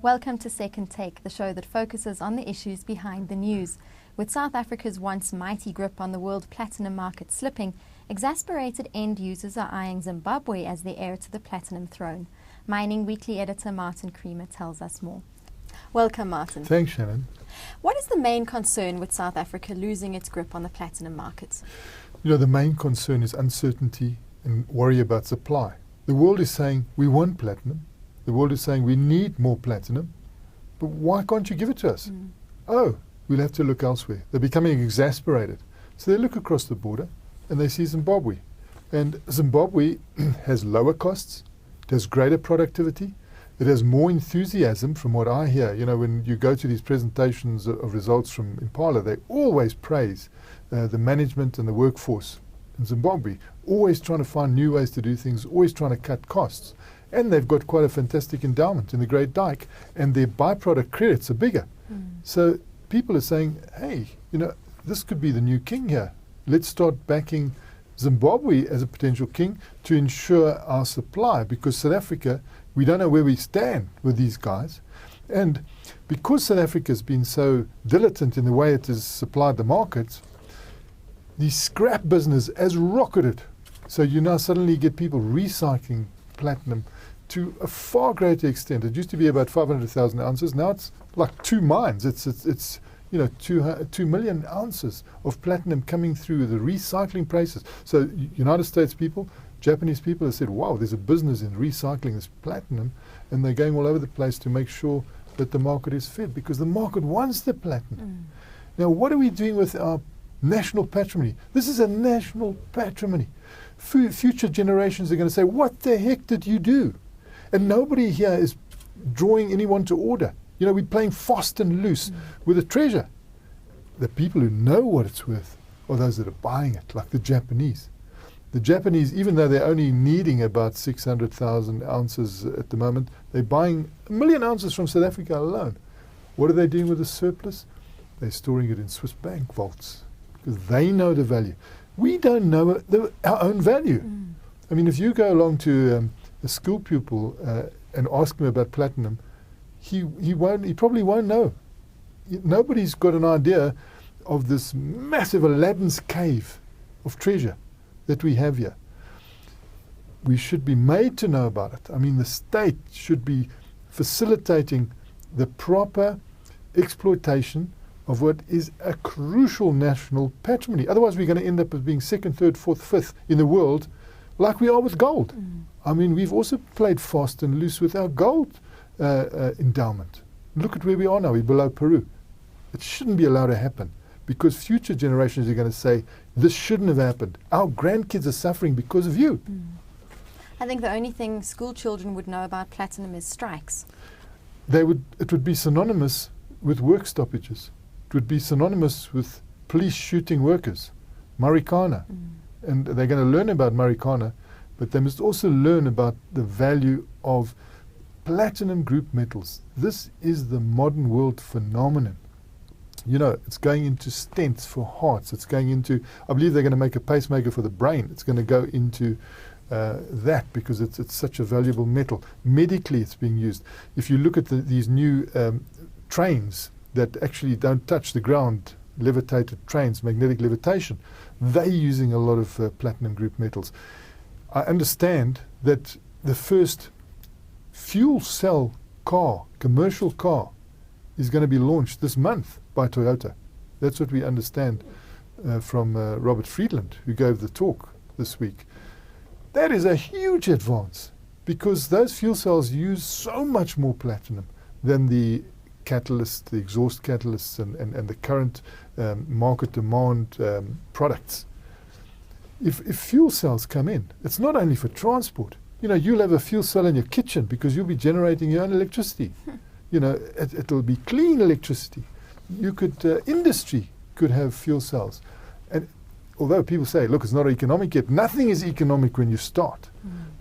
Welcome to Second Take, the show that focuses on the issues behind the news. With South Africa's once mighty grip on the world platinum market slipping, exasperated end users are eyeing Zimbabwe as the heir to the platinum throne. Mining Weekly editor Martin Creamer tells us more. Welcome, Martin. Thanks, Shannon. What is the main concern with South Africa losing its grip on the platinum markets? You know, the main concern is uncertainty and worry about supply. The world is saying we want platinum. The world is saying we need more platinum, but why can't you give it to us? Oh, we'll have to look elsewhere. They're becoming exasperated. So they look across the border and they see Zimbabwe. And Zimbabwe has lower costs, it has greater productivity, it has more enthusiasm from what I hear. You know, when you go to these presentations of results from Impala, they always praise the management and the workforce in Zimbabwe, always trying to find new ways to do things, always trying to cut costs. And they've got quite a fantastic endowment in the Great Dyke, and their byproduct credits are bigger. So people are saying, hey, you know, this could be the new king here. Let's start backing Zimbabwe as a potential king to ensure our supply, because South Africa, we don't know where we stand with these guys. And because South Africa has been so diligent in the way it has supplied the markets, the scrap business has rocketed. So you now suddenly get people recycling platinum to a far greater extent. It used to be about 500,000 ounces. Now it's like 2 mines. It's you know, 2 million ounces of platinum coming through the recycling process. So United States people, Japanese people have said, wow, there's a business in recycling this platinum, and they're going all over the place to make sure that the market is fed, because the market wants the platinum. Now, what are we doing with our national patrimony? This is a national patrimony. Future generations are going to say, what the heck did you do? And nobody here is drawing anyone to order. You know, we're playing fast and loose with a treasure. The people who know what it's worth are those that are buying it, like the Japanese. The Japanese, even though they're only needing about 600,000 ounces at the moment, they're buying 1 million ounces from South Africa alone. What are they doing with the surplus? They're storing it in Swiss bank vaults, because they know the value. We don't know our own value. I mean, if you go along to a school pupil and ask him about platinum, he probably won't know. Nobody's got an idea of this massive Aladdin's cave of treasure that we have here. We should be made to know about it. I mean, the state should be facilitating the proper exploitation of what is a crucial national patrimony. Otherwise, we're going to end up as being second, third, fourth, fifth in the world, like we are with gold. I mean, we've also played fast and loose with our gold endowment. Look at where we are now. We're below Peru. It shouldn't be allowed to happen, because future generations are going to say, this shouldn't have happened. Our grandkids are suffering because of you. I think the only thing school children would know about platinum is strikes. It would be synonymous with work stoppages. It would be synonymous with police shooting workers, Marikana. And they're going to learn about Marikana, but they must also learn about the value of platinum group metals. This is the modern world phenomenon. You know, it's going into stents for hearts. It's going into, I believe they're going to make a pacemaker for the brain. It's going to go into that, because it's such a valuable metal. Medically, it's being used. If you look at these new trains that actually don't touch the ground, levitated trains, magnetic levitation, they're using a lot of platinum group metals. I understand that the first fuel cell car, commercial car, is going to be launched this month by Toyota. That's what we understand from Robert Friedland, who gave the talk this week. That is a huge advance, because those fuel cells use so much more platinum than the catalyst, the exhaust catalysts, and the current market demand products. If fuel cells come in, it's not only for transport. You know, you'll have a fuel cell in your kitchen because you'll be generating your own electricity. You know, it'll be clean electricity. You could, industry could have fuel cells. And although people say, look, it's not economic yet, nothing is economic when you start.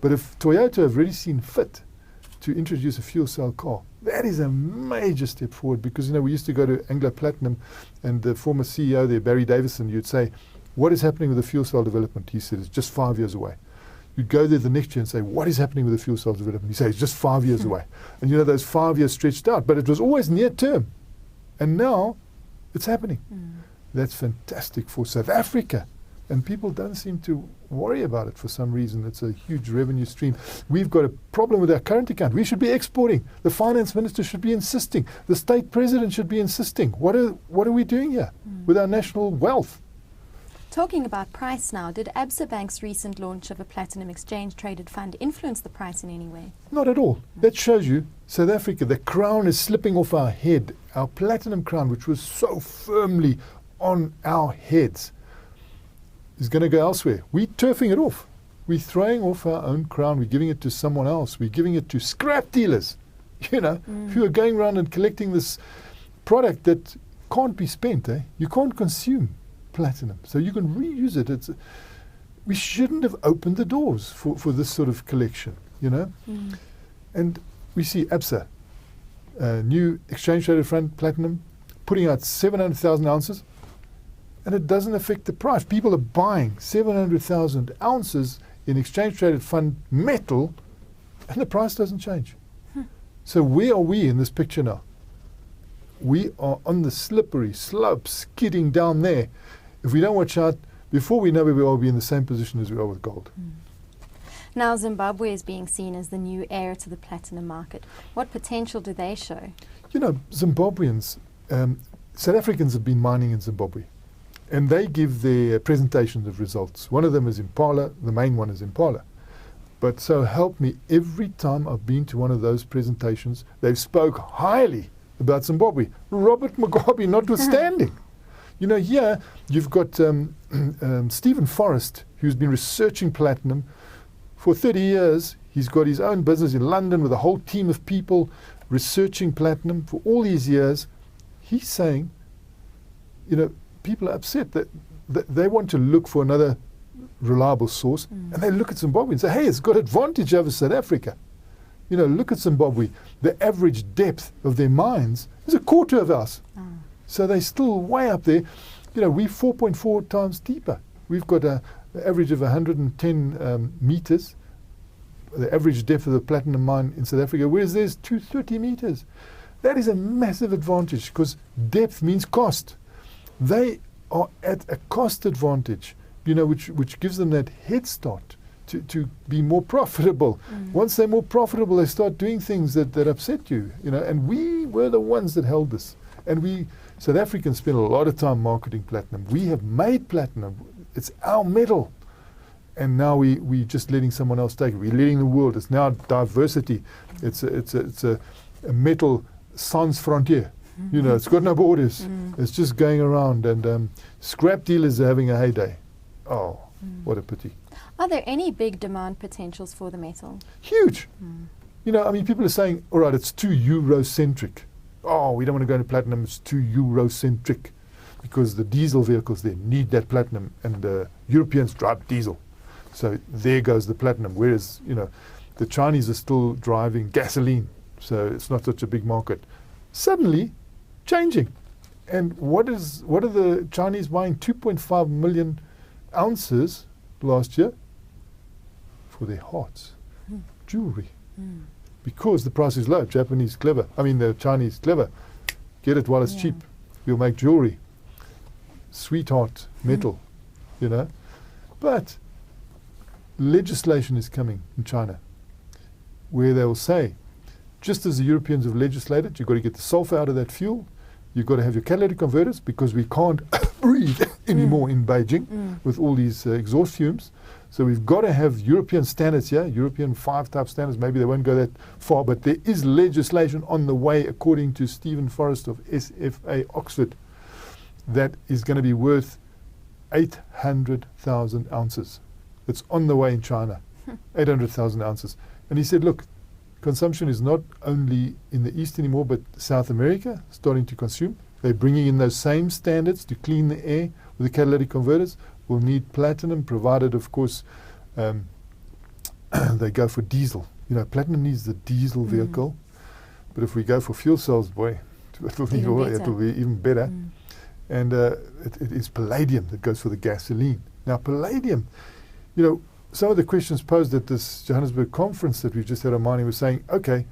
But if Toyota have really seen fit to introduce a fuel cell car, that is a major step forward, because, you know, we used to go to Anglo Platinum, and the former CEO there, Barry Davison, you'd say, what is happening with the fuel cell development? He said, it's just 5 years away. You'd go there the next year and say, what is happening with the fuel cell development? He said, it's just 5 years away. And you know, those 5 years stretched out, but it was always near term. And now it's happening. That's fantastic for South Africa. And people don't seem to worry about it for some reason. It's a huge revenue stream. We've got a problem with our current account. We should be exporting. The finance minister should be insisting. The state president should be insisting. What are we doing here with our national wealth? Talking about price now, did Absa Bank's recent launch of a platinum exchange-traded fund influence the price in any way? Not at all. That shows you, South Africa, the crown is slipping off our head. Our platinum crown, which was so firmly on our heads, is going to go elsewhere. We're turfing it off. We're throwing off our own crown. We're giving it to someone else. We're giving it to scrap dealers, you know, who are going around and collecting this product that can't be spent. You can't consume platinum, so you can reuse it. We shouldn't have opened the doors for this sort of collection, you know. And we see Absa, new exchange-traded fund platinum, putting out 700,000 ounces, and it doesn't affect the price. People are buying 700,000 ounces in exchange-traded fund metal, and the price doesn't change. So where are we in this picture now? We are on the slippery slope, skidding down there. If we don't watch out, before we know where we are, we'll be in the same position as we are with gold. Now Zimbabwe is being seen as the new heir to the platinum market. What potential do they show? You know, Zimbabweans, South Africans have been mining in Zimbabwe, and they give their presentations of results. One of them is Impala, the main one is Impala. But so help me, every time I've been to one of those presentations, they've spoke highly about Zimbabwe, Robert Mugabe notwithstanding. You know, here you've got Stephen Forrest, who's been researching platinum for 30 years. He's got his own business in London with a whole team of people researching platinum for all these years. He's saying, you know, people are upset that they want to look for another reliable source, and they look at Zimbabwe and say, hey, it's got advantage over South Africa. You know, look at Zimbabwe. The average depth of their mines is a quarter of ours. So they're still way up there. You know, we're 4.4 times deeper. We've got an average of 110 meters, the average depth of the platinum mine in South Africa, whereas there's 230 meters. That is a massive advantage because depth means cost. They are at a cost advantage, you know, which gives them that head start to be more profitable. Once they're more profitable, they start doing things that upset you, you know, and we were the ones that held this. And we, South Africans, spend a lot of time marketing platinum. We have made platinum. It's our metal. And now we're just letting someone else take it. We're letting the world. It's now diversity. It's a metal sans frontier. You know, it's got no borders. It's just going around, and scrap dealers are having a heyday. Oh, what a pity. Are there any big demand potentials for the metal? Huge. You know, I mean, people are saying, all right, it's too Eurocentric. Oh, we don't want to go into platinum, it's too Eurocentric, because the diesel vehicles there need that platinum, and the Europeans drive diesel. So there goes the platinum, whereas, you know, the Chinese are still driving gasoline, so it's not such a big market. Suddenly, changing. And what are the Chinese buying? 2.5 million ounces last year for their hearts, jewelry. Because the price is low. Japanese clever. I mean, the Chinese clever. Get it while it's cheap. We'll make jewelry. Sweetheart metal, you know. But legislation is coming in China where they will say, just as the Europeans have legislated, you've got to get the sulfur out of that fuel. You've got to have your catalytic converters because we can't breathe anymore in Beijing with all these exhaust fumes. So we've got to have European standards here, European 5 type standards. Maybe they won't go that far, but there is legislation on the way, according to Stephen Forrest of SFA Oxford, that is going to be worth 800,000 ounces. It's on the way in China, 800,000 ounces. And he said, look, consumption is not only in the East anymore, but South America starting to consume. They're bringing in those same standards to clean the air with the catalytic converters. We'll need platinum, provided, of course, they go for diesel. You know, platinum needs the diesel vehicle. But if we go for fuel cells, boy, it'll be even better. And it is palladium that goes for the gasoline. Now, palladium, some of the questions posed at this Johannesburg conference that we've just had on mining were saying, okay,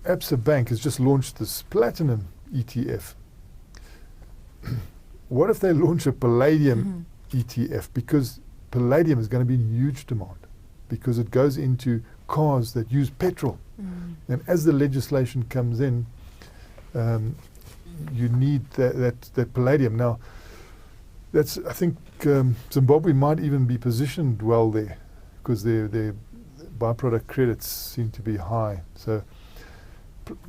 Absa Bank has just launched this platinum ETF. What if they launch a palladium ETF? Because palladium is going to be in huge demand because it goes into cars that use petrol. And as the legislation comes in, you need that palladium. Now, I think Zimbabwe might even be positioned well there because their byproduct credits seem to be high. So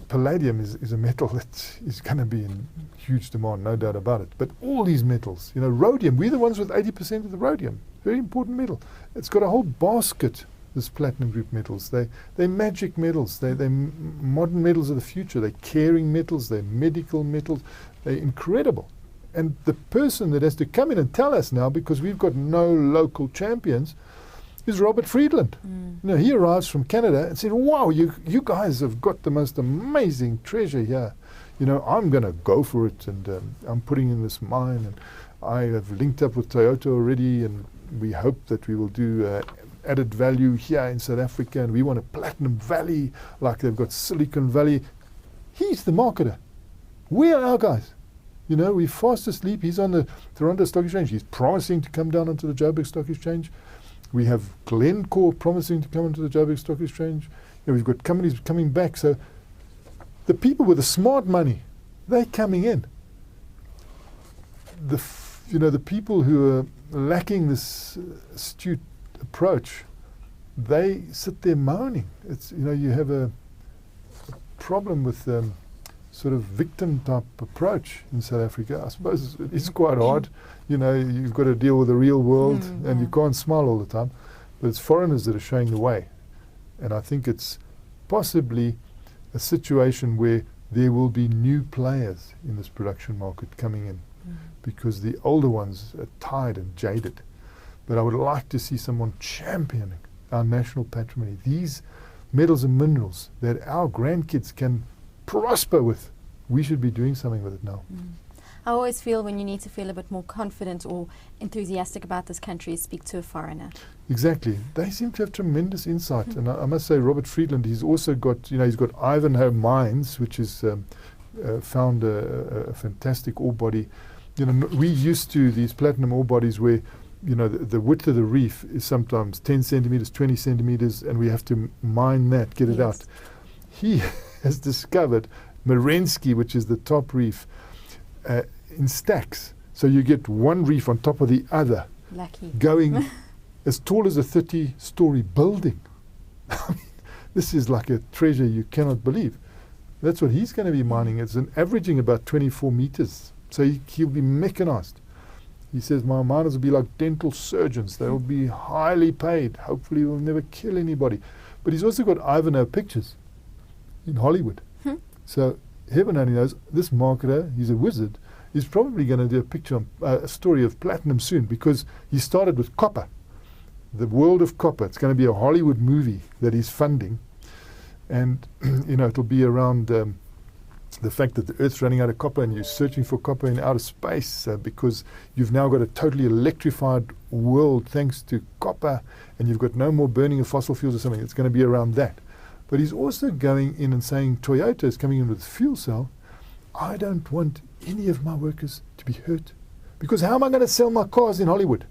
palladium is a metal that is going to be in huge demand, no doubt about it. But all these metals, rhodium, we're the ones with 80% of the rhodium, very important metal. It's got a whole basket, this platinum group metals. They're magic metals. They're modern metals of the future. They're caring metals. They're medical metals. They're incredible. And the person that has to come in and tell us now, because we've got no local champions, is Robert Friedland. He arrives from Canada and said, wow, you guys have got the most amazing treasure here. I'm going to go for it, and I'm putting in this mine, and I have linked up with Toyota already, and we hope that we will do added value here in South Africa, and we want a Platinum Valley like they've got Silicon Valley. He's the marketer. We are our guys. We're fast asleep. He's on the Toronto Stock Exchange. He's promising to come down onto the Joburg Stock Exchange. We have Glencore promising to come into the Joburg Stock Exchange. We've got companies coming back. So the people with the smart money, they're coming in. The people who are lacking this astute approach, they sit there moaning. It's you have a problem with sort of victim type approach in South Africa. I suppose it's quite hard. You've got to deal with the real world, and you can't smile all the time. But it's foreigners that are showing the way. And I think it's possibly a situation where there will be new players in this production market coming in, because the older ones are tired and jaded. But I would like to see someone championing our national patrimony, these metals and minerals that our grandkids can prosper with. We should be doing something with it now. I always feel when you need to feel a bit more confident or enthusiastic about this country, speak to a foreigner. Exactly. They seem to have tremendous insight. And I must say, Robert Friedland, he's also got, he's got Ivanhoe Mines, which is found a fantastic ore body. We used to these platinum ore bodies where, the width of the reef is sometimes 10 centimeters, 20 centimeters, and we have to mine that, get it out. He has discovered Merensky, which is the top reef, in stacks. So you get one reef on top of the other. Lucky. Going as tall as a 30-story building. I mean, this is like a treasure you cannot believe. That's what he's going to be mining. It's averaging about 24 meters. So he'll be mechanized. He says, my miners will be like dental surgeons. They'll be highly paid. Hopefully we'll never kill anybody. But he's also got Ivanhoe Pictures in Hollywood. So heaven only knows, this marketer, he's a wizard, is probably going to do a picture, a story of platinum soon, because he started with copper, the world of copper. It's going to be a Hollywood movie that he's funding. And, it'll be around the fact that the Earth's running out of copper and you're searching for copper in outer space because you've now got a totally electrified world thanks to copper, and you've got no more burning of fossil fuels or something. It's going to be around that. But he's also going in and saying, Toyota is coming in with fuel cell. I don't want any of my workers to be hurt, because how am I going to sell my cars in Hollywood?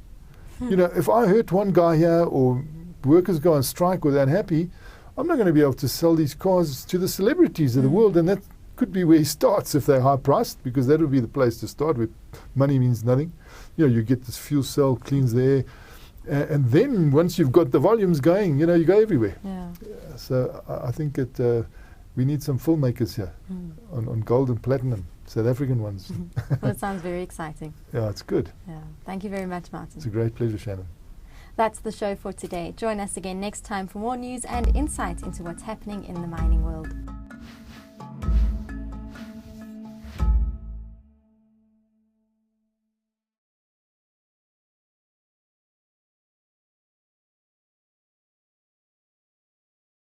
If I hurt one guy here or workers go on strike or they're unhappy, I'm not going to be able to sell these cars to the celebrities of the world. And that could be where he starts if they're high priced, because that would be the place to start, where money means nothing. You get this fuel cell, cleans the air. And then once you've got the volumes going, you go everywhere. So I think we need some filmmakers here on gold and platinum, South African ones. Well, it sounds very exciting. Yeah, it's good. Yeah. Thank you very much, Martin. It's a great pleasure, Shannon. That's the show for today. Join us again next time for more news and insight into what's happening in the mining world.